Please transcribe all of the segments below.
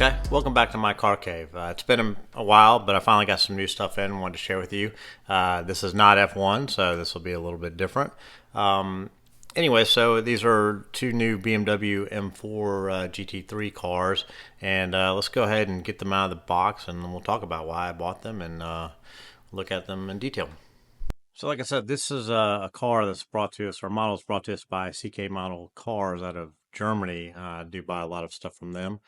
Okay, welcome back to my car cave. It's been a while, but I finally got some new stuff in and wanted to share with you. This is not F1, so this will be a little bit different. Um, anyway, so these are two new BMW M4 GT3 cars, and let's go ahead and get them out of the box, and we'll talk about why I bought them and look at them in detail. So, like I said, this is a car that's brought to us, or model is brought to us by CK Model Cars out of Germany. I do buy a lot of stuff from them.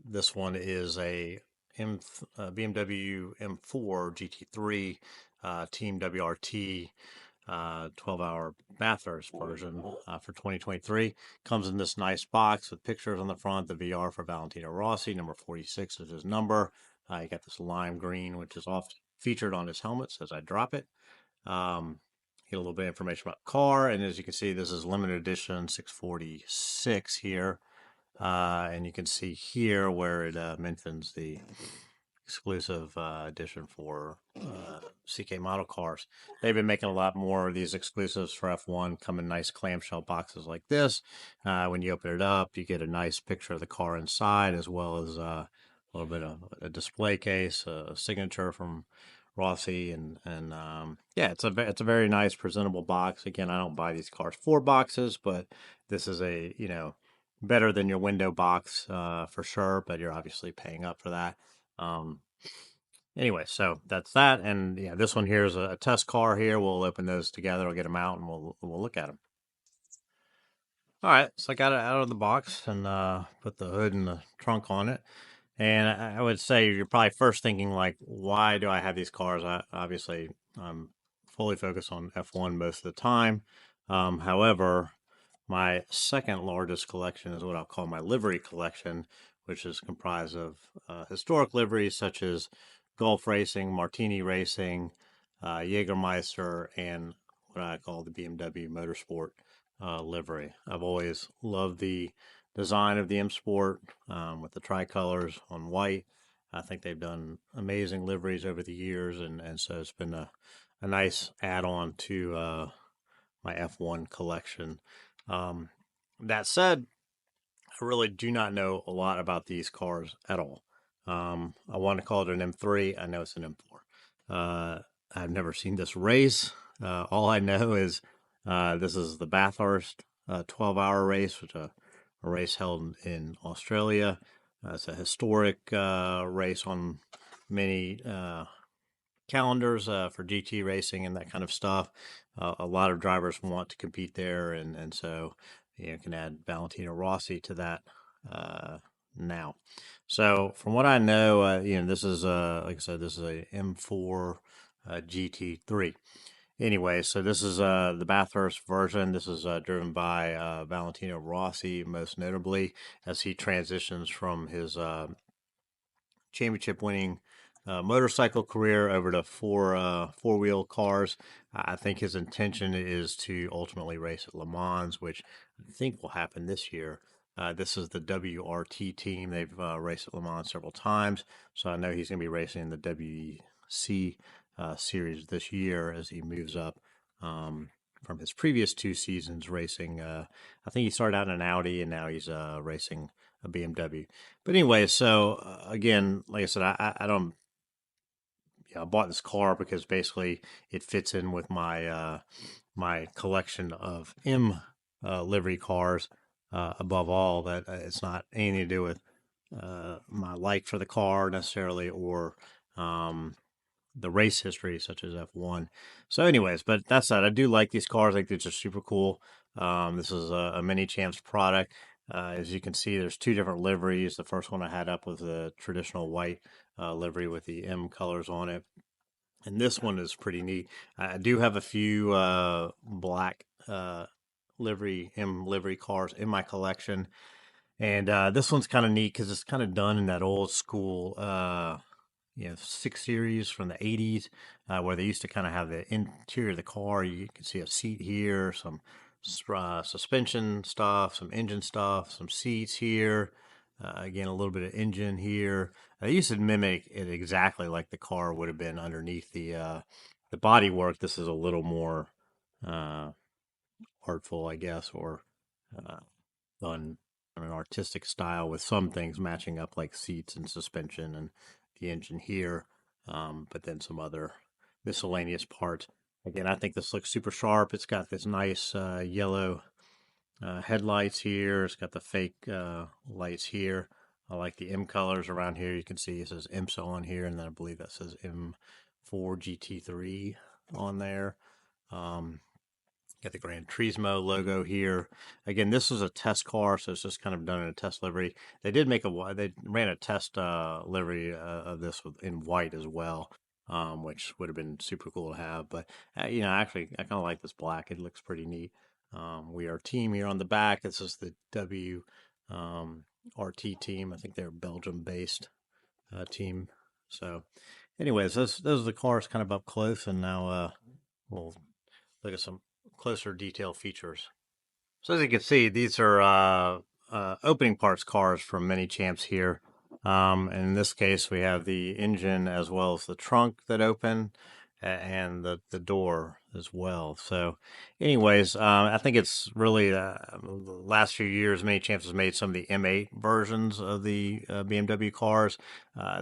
This one is BMW M4 GT3 Team WRT 12-hour Bathurst version for 2023. Comes in this nice box with pictures on the front, the VR for Valentino Rossi, number 46 is his number. You got this lime green, which is often featured on his helmets as I drop it. Get a little bit of information about the car, and as you can see, this is limited edition 646 here. And you can see here where it mentions the exclusive edition for CK model cars. They've been making a lot more of these exclusives for F1, come in nice clamshell boxes like this. When you open it up, you get a nice picture of the car inside, as well as a little bit of a display case, a signature from Rossi, and yeah, it's a very nice presentable box. Again, I don't buy these cars for boxes, but this is a better than your window box for sure. But you're obviously paying up for that. Um, anyway, so that's that, and yeah, this one here is a test car. Here, we'll open those together. I'll get them out, and we'll look at them. All right, so I got it out of the box and put the hood and the trunk on it. And I would say you're probably first thinking like, why do I have these cars? Obviously, I'm fully focused on F1 most of the time. However, my second largest collection is what I'll call my livery collection, which is comprised of historic liveries such as Gulf Racing, Martini Racing, Jägermeister, and what I call the BMW Motorsport livery. I've always loved the design of the M Sport with the tricolors on white. I think they've done amazing liveries over the years, and so it's been a nice add-on to my F1 collection. Um, that said, I really do not know a lot about these cars at all. I want to call it an M3. I know it's an M4. I've never seen this race. All I know is this is the Bathurst 12-hour race, which is a race held in Australia. It's a historic race on many calendars for GT racing and that kind of stuff. A lot of drivers want to compete there, and so you can add Valentino Rossi to that now. So from what I know, this is like I said, this is a M4 GT3. Anyway, so this is the Bathurst version. This is driven by Valentino Rossi, most notably, as he transitions from his championship winning motorcycle career over to four-wheel cars. I think his intention is to ultimately race at Le Mans, which I think will happen this year. This is the WRT team. They've raced at Le Mans several times, so I know he's going to be racing in the WC series this year as he moves up from his previous two seasons racing. I think he started out in an Audi, and now he's racing a BMW. But anyway, so again, like I said, I don't. I bought this car because basically it fits in with my my collection of M livery cars. Above all, that it's not anything to do with my like for the car necessarily, or the race history, such as F1. So, anyways, but that's that. I do like these cars. I think they're just super cool. This is a Minichamps product. As you can see, there's two different liveries. The first one I had up was the traditional white livery with the M colors on it. And this one is pretty neat. I do have a few black M livery cars in my collection. And this one's kind of neat because it's kind of done in that old school 6 Series from the 80s, where they used to kind of have the interior of the car. You can see a seat here, some suspension stuff, some engine stuff, some seats here. Again, a little bit of engine here. They used to mimic it exactly like the car would have been underneath the body work. This is a little more uh, artful, I guess, or done an artistic style with some things matching up like seats and suspension and the engine here, but then some other miscellaneous parts. Again, I think this looks super sharp. It's got this nice yellow headlights here. It's got the fake lights here. I like the M colors around here. You can see it says IMSA on here, and then I believe that says M4 GT3 on there. Got the Gran Turismo logo here. Again, this is a test car, so it's just kind of done in a test livery. They did make they ran a test livery of this in white as well, which would have been super cool to have. But actually, I kind of like this black. It looks pretty neat. We are team here on the back. This is the WRT team. I think they're Belgium-based team. So, anyways, those are the cars kind of up close, and now we'll look at some closer detail features. So as you can see, these are opening parts cars from Minichamps here. In this case, we have the engine as well as the trunk that open and the door as well. So anyways, I think it's really the last few years, Minichamps has made some of the M8 versions of the BMW cars.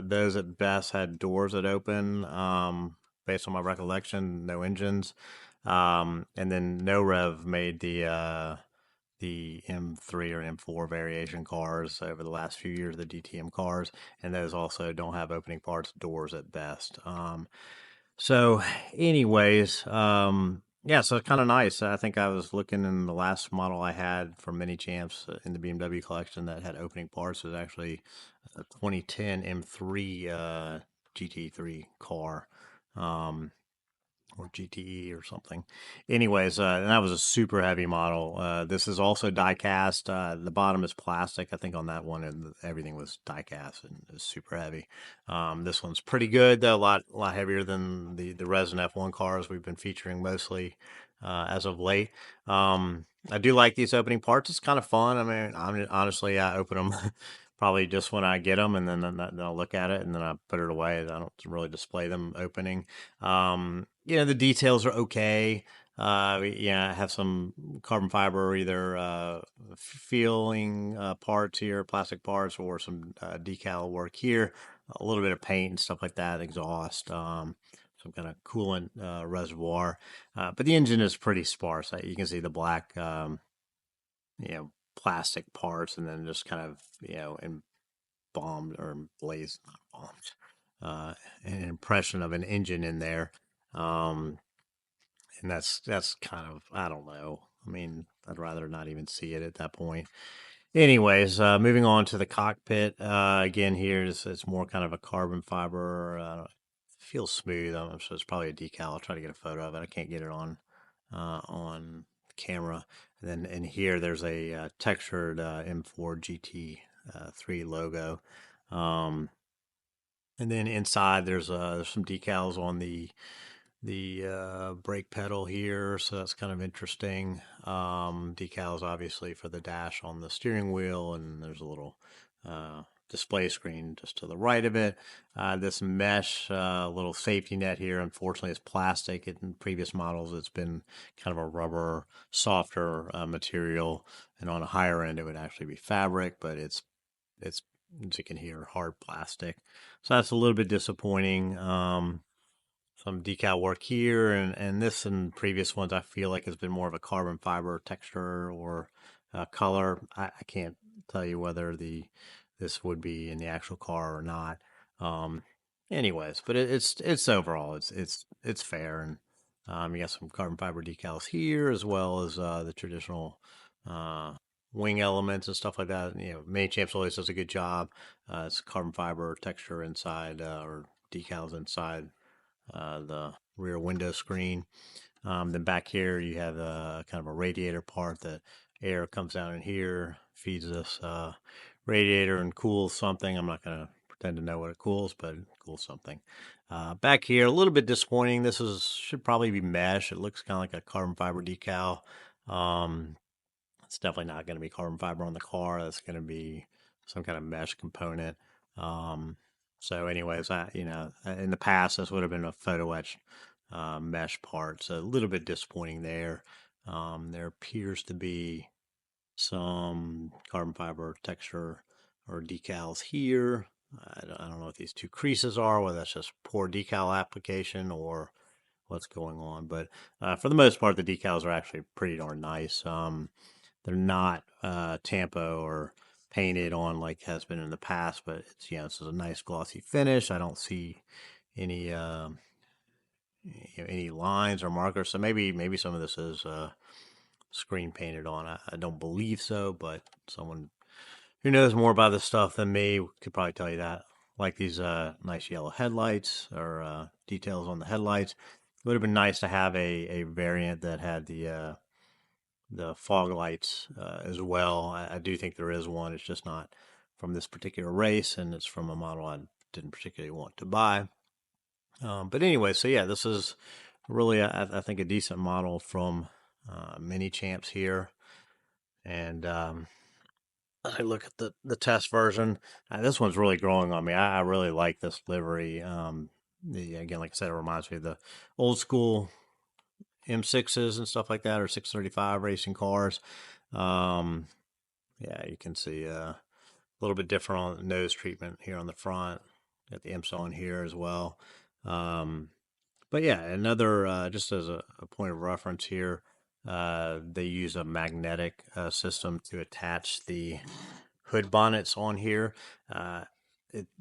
Those at best had doors that open. Based on my recollection, no engines. And then No Rev made the M3 or M4 variation cars over the last few years, the DTM cars, and those also don't have opening parts, doors at best. So, anyways, yeah, so it's kind of nice. I think I was looking in the last model I had from Minichamps in the BMW collection that had opening parts was actually a 2010 M3 GT3 car. Or GTE or something. Anyways, and that was a super heavy model. This is also die cast. The bottom is plastic. I think on that one, and everything was die cast and it's super heavy. This one's pretty good though, a lot heavier than the resin F1 cars we've been featuring mostly as of late. I do like these opening parts. It's kind of fun. I mean, honestly, I open them probably just when I get them, and then I'll look at it, and then I put it away. I don't really display them opening. The details are okay. Yeah, I have some carbon fiber, either feeling parts here, plastic parts, or some decal work here. A little bit of paint and stuff like that, exhaust, some kind of coolant reservoir. But the engine is pretty sparse. You can see the black, plastic parts, and then just kind of, embalmed or blazed, not bombed, an impression of an engine in there. And that's kind of, I don't know. I mean, I'd rather not even see it at that point. Anyways, moving on to the cockpit. Again, here it's more kind of a carbon fiber. Feels smooth. So it's probably a decal. I'll try to get a photo of it. I can't get it on camera. And then in here, there's a textured M4 GT3 logo. And then inside, there's some decals on the brake pedal here, so that's kind of interesting. Decals obviously for the dash on the steering wheel, and there's a little display screen just to the right of it. This mesh little safety net here, unfortunately, is plastic. In previous models, it's been kind of a rubber, softer material, and on a higher end, it would actually be fabric, but it's as you can hear, hard plastic. So that's a little bit disappointing. Some decal work here, and this and previous ones I feel like has been more of a carbon fiber texture or color. I can't tell you whether this would be in the actual car or not. Anyways, but it's overall it's fair, and you got some carbon fiber decals here as well as the traditional wing elements and stuff like that. Minichamps always does a good job. It's carbon fiber texture inside or decals inside the rear window screen. Then back here you have kind of a radiator part that air comes down in here, feeds this radiator and cools something. I'm not going to pretend to know what it cools, but it cools something. Back here, a little bit disappointing. This should probably be mesh. It looks kind of like a carbon fiber decal. It's definitely not going to be carbon fiber on the car. That's going to be some kind of mesh component. So anyways, in the past, this would have been a photo etch mesh part. So a little bit disappointing there. There appears to be some carbon fiber texture or decals here. I don't know what these two creases are, whether that's just poor decal application or what's going on. But for the most part, the decals are actually pretty darn nice. They're not tampo or painted on like has been in the past, but it's, you know, this is a nice glossy finish. I don't see any any lines or markers. So maybe some of this is screen painted on. I don't believe so, but someone who knows more about this stuff than me could probably tell you that. Like these nice yellow headlights or details on the headlights. It would have been nice to have a variant that had the fog lights as well. I do think there is one. It's just not from this particular race, and it's from a model I didn't particularly want to buy. But anyway, so yeah, this is really, I think, a decent model from Minichamps here. And I look at the test version. This one's really growing on me. I really like this livery. Again, like I said, it reminds me of the old school M6s and stuff like that, or 635 racing cars. Yeah, you can see a little bit different on the nose treatment here on the front. Got the imps on here as well. But yeah, another just as a point of reference here, they use a magnetic system to attach the hood bonnets on here. Uh,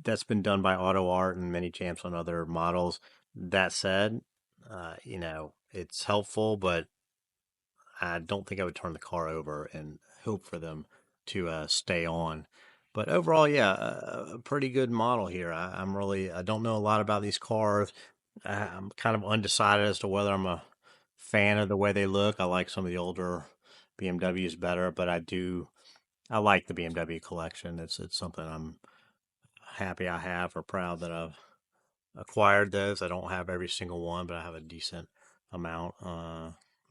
that's been done by Auto Art and many champs on other models. That said, you know, it's helpful, but I don't think I would turn the car over and hope for them to stay on. But overall, yeah, a pretty good model here. I don't know a lot about these cars. I'm kind of undecided as to whether I'm a fan of the way they look. I like some of the older BMWs better, but I like the BMW collection. It's something I'm happy I have or proud that I've acquired those. I don't have every single one, but I have a decent amount,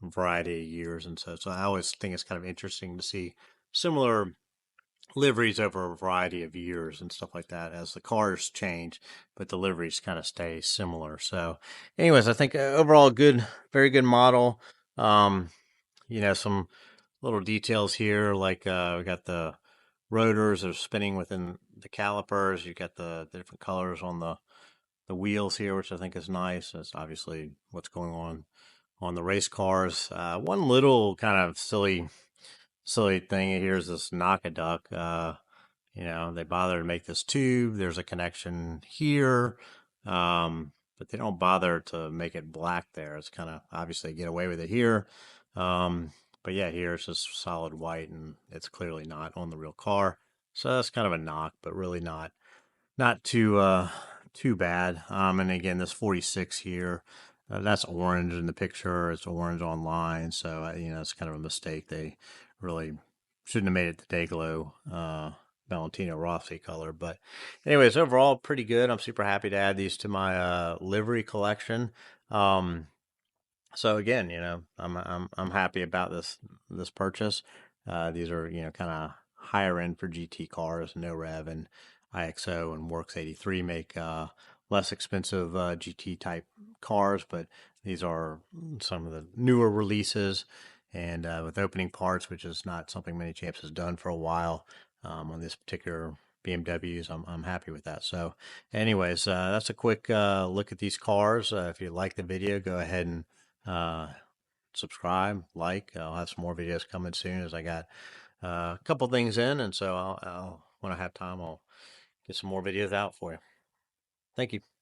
variety of years, and so I always think it's kind of interesting to see similar liveries over a variety of years and stuff like that as the cars change, but the liveries kind of stay similar. So, anyways, I think overall good, very good model. Um, you know, some little details here, like we got the rotors are spinning within the calipers. You got the different colors on the wheels here, which I think is nice. That's obviously what's going on the race cars. One little kind of silly thing here is this knock a duck. You know, they bother to make this tube. There's a connection here, but they don't bother to make it black there. It's kind of obviously get away with it here. Um, but yeah, here it's just solid white, and it's clearly not on the real car. So that's kind of a knock, but really not too bad. And again, this 46 here, that's orange in the picture. It's orange online, so you know it's kind of a mistake. They really shouldn't have made it the day glow Valentino Rossi color. But anyways, overall pretty good. I'm super happy to add these to my livery collection. So again, you know, I'm happy about this purchase. These are, you know, kind of higher end for GT cars. No Rev and IXO and Works 83 make less expensive GT type cars, but these are some of the newer releases and with opening parts, which is not something many champs has done for a while on this particular BMWs. I'm happy with that. So, anyways, that's a quick look at these cars. If you like the video, go ahead and uh, subscribe, like. I'll have some more videos coming soon as I got a couple things in, and so I'll when I have time, I'll get some more videos out for you. Thank you.